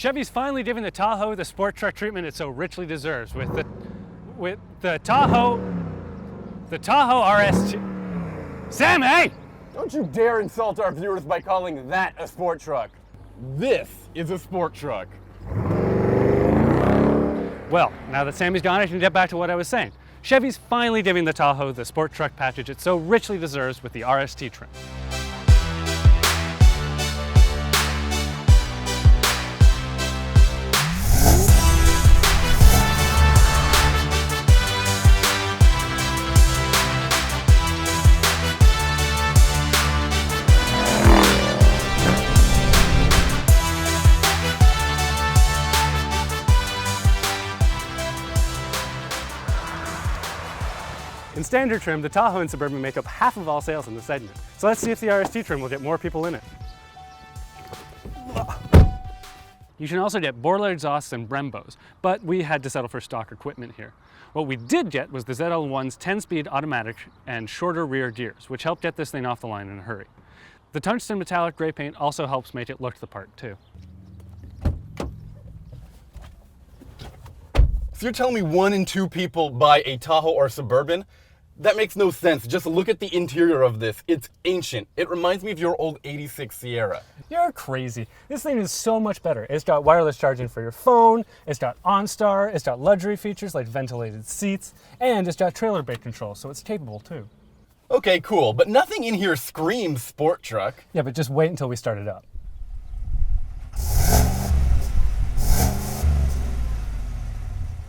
Chevy's finally giving the Tahoe the sport truck treatment it so richly deserves with the Tahoe RST. Sam, hey! Don't you dare insult our viewers by calling that a sport truck. This is a sport truck. Well, now that Sammy's gone, I can get back to what I was saying. Chevy's finally giving the Tahoe the sport truck package it so richly deserves with the RST trim. In standard trim, the Tahoe and Suburban make up half of all sales in the segment. So let's see if the RST trim will get more people in it. You can also get Borla exhausts and Brembos, but we had to settle for stock equipment here. What we did get was the ZL1's 10-speed automatic and shorter rear gears, which helped get this thing off the line in a hurry. The tungsten metallic gray paint also helps make it look the part too. So you're telling me 1 in 2 people buy a Tahoe or Suburban? That makes no sense. Just look at the interior of this. It's ancient. It reminds me of your old '86 Sierra. You're crazy. This thing is so much better. It's got wireless charging for your phone, it's got OnStar, it's got luxury features like ventilated seats, and it's got trailer brake control, so it's capable too. Okay, cool, but nothing in here screams sport truck. Yeah, but just wait until we start it up.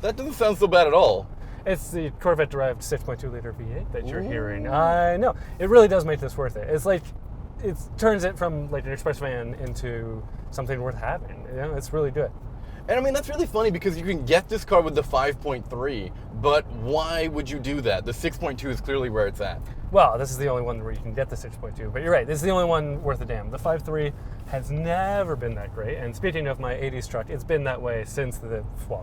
That doesn't sound so bad at all. It's the Corvette-derived 6.2 liter V8 that you're hearing. I know. It really does make this worth it. It's like, it turns it from like an express van into something worth having. You know, it's really good. And I mean, that's really funny because you can get this car with the 5.3, but why would you do that? The 6.2 is clearly where it's at. Well, this is the only one where you can get the 6.2, but you're right, this is the only one worth a damn. The 5.3 has never been that great, and speaking of my 80s truck, it's been that way since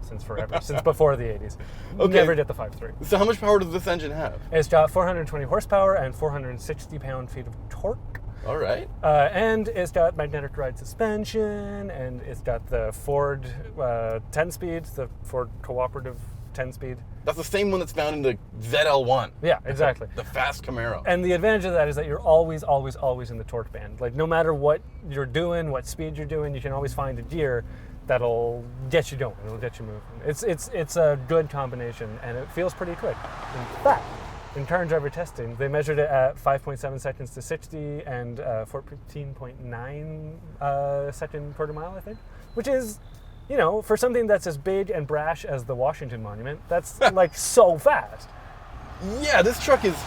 since forever, since before the 80s. Okay. Never did the 5.3. So how much power does this engine have? It's got 420 horsepower and 460 pound-feet of torque. All right. And it's got magnetic ride suspension, and it's got the Ford 10-speed, the Ford cooperative 10-speed. That's the same one that's found in the ZL1. Yeah, exactly. The fast Camaro. And the advantage of that is that you're always, always, always in the torque band. Like, no matter what you're doing, what speed you're doing, you can always find a gear that'll get you going. It'll get you moving. It's a good combination, and it feels pretty quick. In fact, in car and driver testing, they measured it at 5.7 seconds to 60 and 14.9 second per mile, I think, which is, you know, for something that's as big and brash as the Washington Monument, that's like so fast. Yeah, this truck is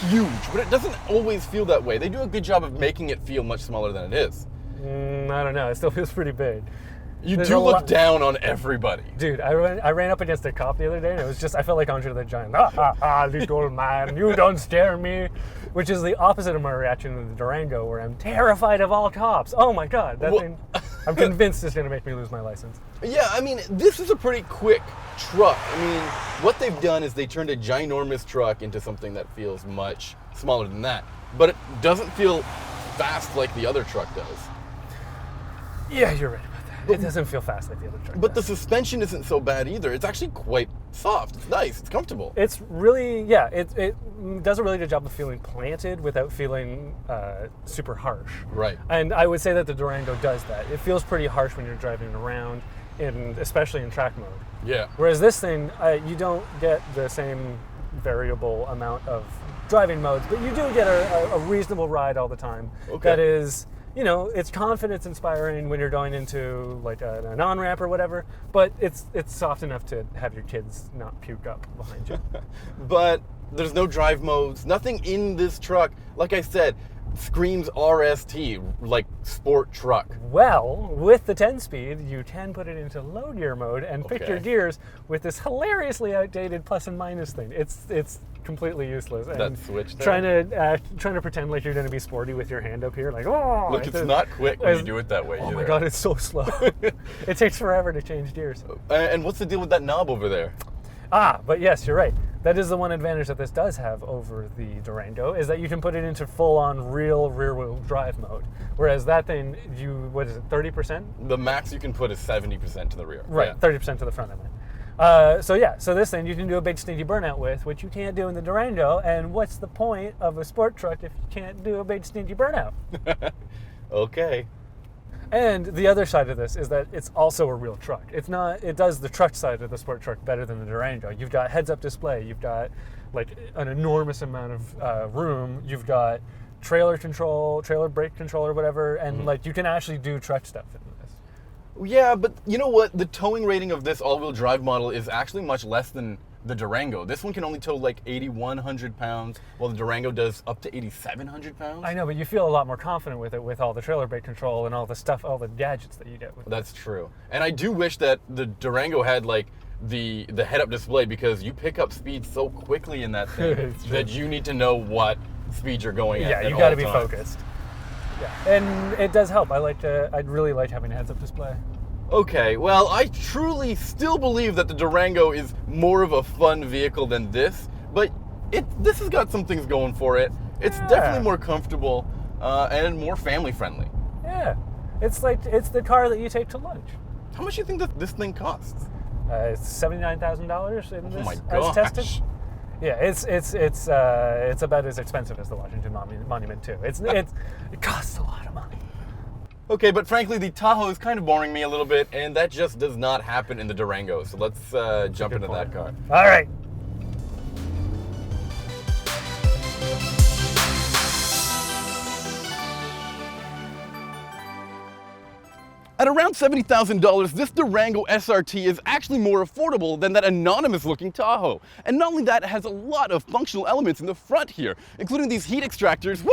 huge, but it doesn't always feel that way. They do a good job of making it feel much smaller than it is. I don't know. It still feels pretty big. There's do look down on everybody. Dude, I ran up against a cop the other day, and it was just, I felt like Andre the Giant. Little man, you don't scare me. Which is the opposite of my reaction to the Durango, where I'm terrified of all cops. Oh my God, that thing, I'm convinced it's gonna make me lose my license. Yeah, I mean, this is a pretty quick truck. I mean, what they've done is they turned a ginormous truck into something that feels much smaller than that. But it doesn't feel fast like the other truck does. Yeah, you're right. It doesn't feel fast like the other truck. But the suspension isn't so bad either. It's actually quite soft. It's nice. It's comfortable. It's really, yeah, it does a really good job of feeling planted without feeling super harsh. Right. And I would say that the Durango does that. It feels pretty harsh when you're driving around, especially in track mode. Yeah. Whereas this thing, you don't get the same variable amount of driving modes, but you do get a reasonable ride all the time. Okay. That is, you know, it's confidence inspiring when you're going into like an on-ramp or whatever, but it's soft enough to have your kids not puke up behind you. But there's no drive modes, nothing in this truck, like I said, screams RST, like sport truck. Well, with the 10-speed, you can put it into low gear mode and pick your gears with this hilariously outdated plus and minus thing. It's completely useless. And that switch there. Trying to pretend like you're going to be sporty with your hand up here, like, oh! Look, it's not quick when you do it that way either. Oh my God, it's so slow. It takes forever to change gears. And what's the deal with that knob over there? But yes, you're right. That is the one advantage that this does have over the Durango, is that you can put it into full-on real rear-wheel drive mode. Whereas that thing, what is it, 30%? The max you can put is 70% to the rear. Right, Yeah. 30% to the front, I meant. So this thing you can do a big stinky burnout with, which you can't do in the Durango. And what's the point of a sport truck if you can't do a big stinky burnout? Okay. And the other side of this is that it's also a real truck. It's not. It does the truck side of the sport truck better than the Durango. You've got heads-up display. You've got like an enormous amount of room. You've got trailer control, trailer brake control, or whatever, and like you can actually do truck stuff in this. Yeah, but you know what? The towing rating of this all-wheel drive model is actually much less than the Durango. This one can only tow like 8,100 pounds, while the Durango does up to 8,700 pounds. I know, but you feel a lot more confident with it, with all the trailer brake control and all the stuff, all the gadgets that you get with it. That's true. And I do wish that the Durango had like the head-up display, because you pick up speed so quickly in that thing that you need to know what speed you're going at. Yeah, you got to be focused. Yeah, and it does help. I'd really like having a heads-up display. Okay, well, I truly still believe that the Durango is more of a fun vehicle than this, but this has got some things going for it. It's definitely more comfortable and more family-friendly. Yeah, it's the car that you take to lunch. How much do you think that this thing costs? It's $79,000 in this, Oh my as tested. gosh. Yeah, it's about as expensive as the Washington Monument too. It costs a lot of money. Okay, but frankly, the Tahoe is kind of boring me a little bit, and that just does not happen in the Durango. So let's jump into that car. All right. At around $70,000, this Durango SRT is actually more affordable than that anonymous-looking Tahoe. And not only that, it has a lot of functional elements in the front here, including these heat extractors,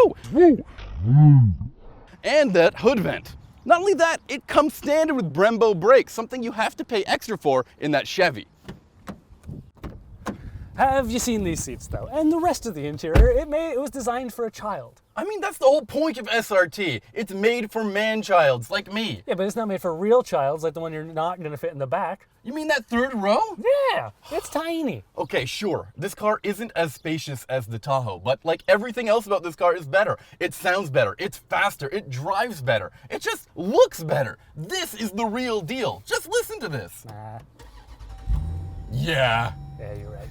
and that hood vent. Not only that, it comes standard with Brembo brakes, something you have to pay extra for in that Chevy. Have you seen these seats though? And the rest of the interior, it was designed for a child. I mean, that's the whole point of SRT. It's made for man-childs like me. Yeah, but it's not made for real childs like the one you're not going to fit in the back. You mean that third row? Yeah, it's tiny. Okay, sure. This car isn't as spacious as the Tahoe, but like everything else about this car is better. It sounds better, it's faster, it drives better, it just looks better. This is the real deal. Just listen to this. Nah. Yeah. Yeah, you're right.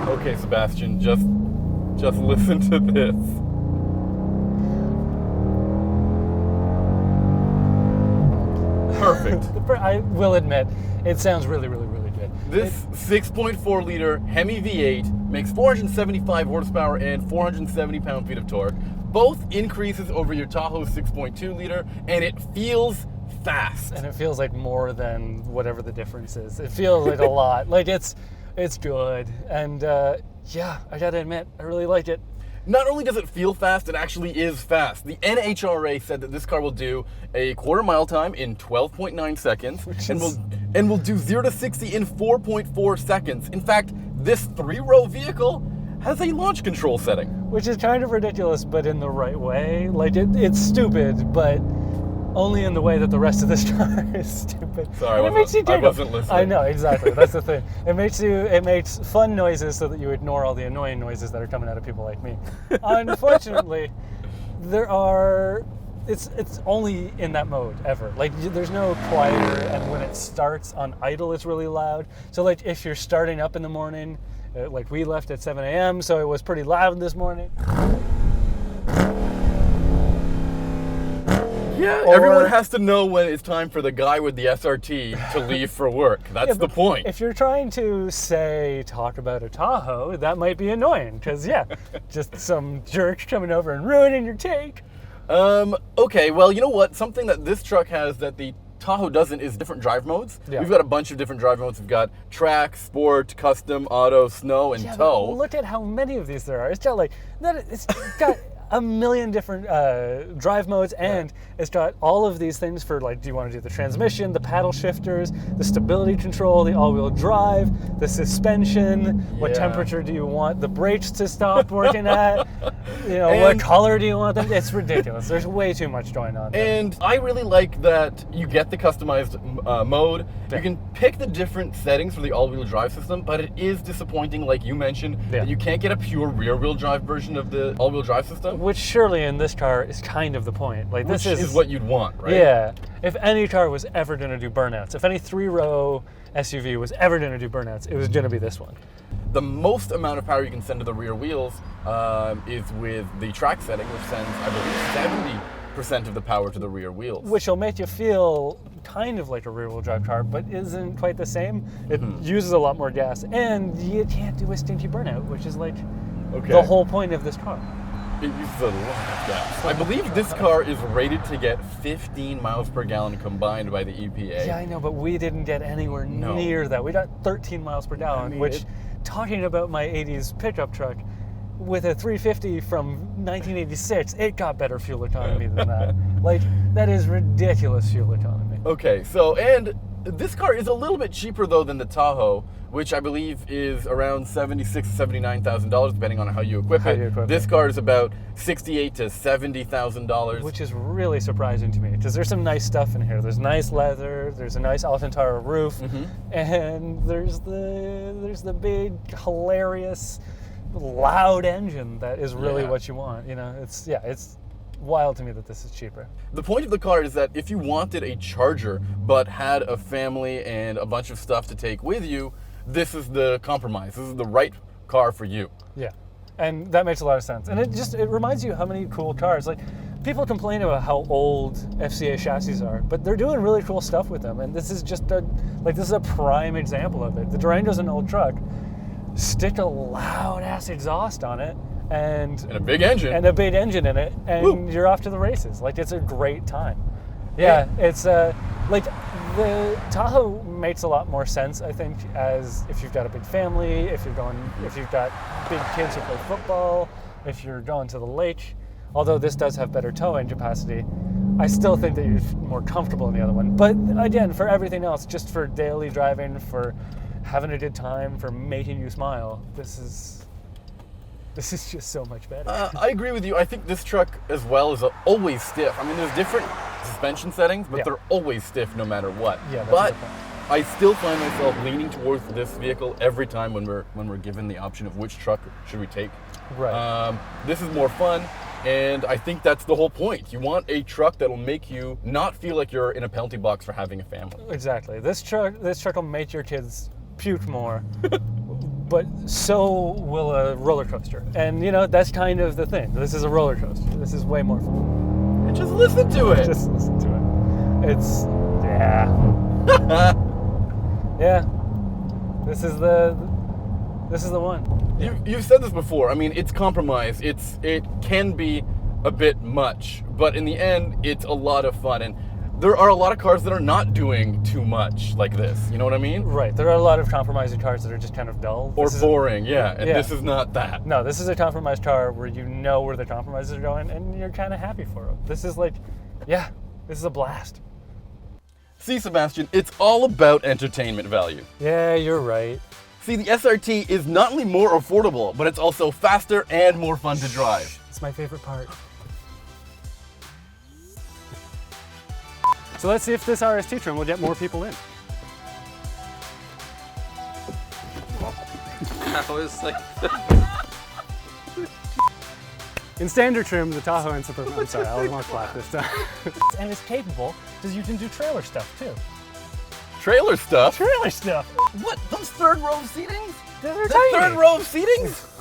Okay, Sebastian, just listen to this. Perfect. I will admit, it sounds really, really, really good. This 6.4 liter Hemi V8 makes 475 horsepower and 470 pound-feet of torque. Both increases over your Tahoe 6.2 liter, and it feels fast. And it feels like more than whatever the difference is. It feels like a lot. Like it's good. And yeah, I gotta admit, I really like it. Not only does it feel fast, it actually is fast. The NHRA said that this car will do a quarter-mile time in 12.9 seconds and will do 0 to 60 in 4.4 seconds. In fact, this 3-row vehicle has a launch control setting. Which is kind of ridiculous, but in the right way. Like, it's stupid, but only in the way that the rest of this car is stupid. Sorry, I wasn't listening. I know, exactly. That's the thing. It makes fun noises so that you ignore all the annoying noises that are coming out of people like me. Unfortunately, it's only in that mode ever. Like, there's no quieter, and when it starts on idle, it's really loud. So like, if you're starting up in the morning, like we left at 7 a.m., so it was pretty loud this morning. Yeah, everyone has to know when it's time for the guy with the SRT to leave for work. That's the point. If you're trying to, talk about a Tahoe, that might be annoying, because, just some jerk coming over and ruining your take. Okay, well, you know what? Something that this truck has that the Tahoe doesn't is different drive modes. Yeah. We've got a bunch of different drive modes. We've got track, sport, custom, auto, snow, and tow. Look at how many of these there are. It's got a million different drive modes, and it's got all of these things for, like, do you want to do the transmission, the paddle shifters, the stability control, the all-wheel drive, the suspension, what temperature do you want the brakes to stop working at, you know, what color do you want them? It's ridiculous. There's way too much going on there. And I really like that you get the customized mode. Yeah. You can pick the different settings for the all-wheel drive system, but it is disappointing, like you mentioned, that you can't get a pure rear-wheel drive version of the all-wheel drive system. Which surely in this car is kind of the point. Like, this is what you'd want, right? Yeah. If any car was ever going to do burnouts, if any 3-row SUV was ever going to do burnouts, it was going to be this one. The most amount of power you can send to the rear wheels is with the track setting, which sends, I believe, 70% of the power to the rear wheels. Which will make you feel kind of like a rear-wheel drive car, but isn't quite the same. It uses a lot more gas, and you can't do a stinky burnout, which is like the whole point of this car. It uses a lot of gas. I believe this car is rated to get 15 miles per gallon combined by the EPA. Yeah, I know, but we didn't get anywhere near that. We got 13 miles per gallon, which, talking about my 80s pickup truck, with a 350 from 1986, it got better fuel economy than that. Like, that is ridiculous fuel economy. Okay, so, and this car is a little bit cheaper, though, than the Tahoe, which I believe is around $76,000 to $79,000, depending on how you equip it. This car is about $68,000 to $70,000. Which is really surprising to me, because there's some nice stuff in here. There's nice leather, there's a nice Alcantara roof, and there's the big, hilarious, loud engine that is really what you want. You know, it's wild to me that this is cheaper. The point of the car is that if you wanted a Charger but had a family and a bunch of stuff to take with you, this is the compromise. This is the right car for you. Yeah, and that makes a lot of sense. And it reminds you how many cool cars, like, people complain about how old FCA chassis are, but they're doing really cool stuff with them. And this is just this is a prime example of it. The Durango's an old truck. Stick a loud ass exhaust on it and a big engine in it, and you're off to the races. Like, it's a great time. Yeah, it's like, the Tahoe makes a lot more sense, I think, as if you've got a big family, if you've got big kids who play football, if you're going to the lake. Although this does have better towing capacity, I still think that you're more comfortable in the other one. But again, for everything else, just for daily driving, for having a good time, for making you smile, this is just so much better. I agree with you. I think this truck as well is always stiff. I mean, there's different suspension settings, but they're always stiff no matter what. Yeah, but I still find myself leaning towards this vehicle every time when we're given the option of which truck should we take. Right. This is more fun, and I think that's the whole point. You want a truck that'll make you not feel like you're in a penalty box for having a family. Exactly. This truck will make your kids puke more. But so will a roller coaster. And, you know, that's kind of the thing. This is a roller coaster. This is way more fun. And just listen to it. Just listen to it. It's, yeah. This is the one. You've said this before. I mean, it's compromise. It can be a bit much, but in the end, it's a lot of fun. And there are a lot of cars that are not doing too much like this. You know what I mean? Right. There are a lot of compromising cars that are just kind of dull. Or boring, and this is not that. No, this is a compromised car where you know where the compromises are going, and you're kind of happy for them. This is like, this is a blast. See, Sebastian, it's all about entertainment value. Yeah, you're right. See, the SRT is not only more affordable, but it's also faster and more fun to drive. It's my favorite part. So let's see if this RST trim will get more people in. I was like... In standard trim, the Tahoe and Suburban, I'm sorry, I'll more flat this time. And it's capable because you can do trailer stuff too. Trailer stuff? Trailer stuff. What? Those third row of seatings? They're tiny. Third row of seatings?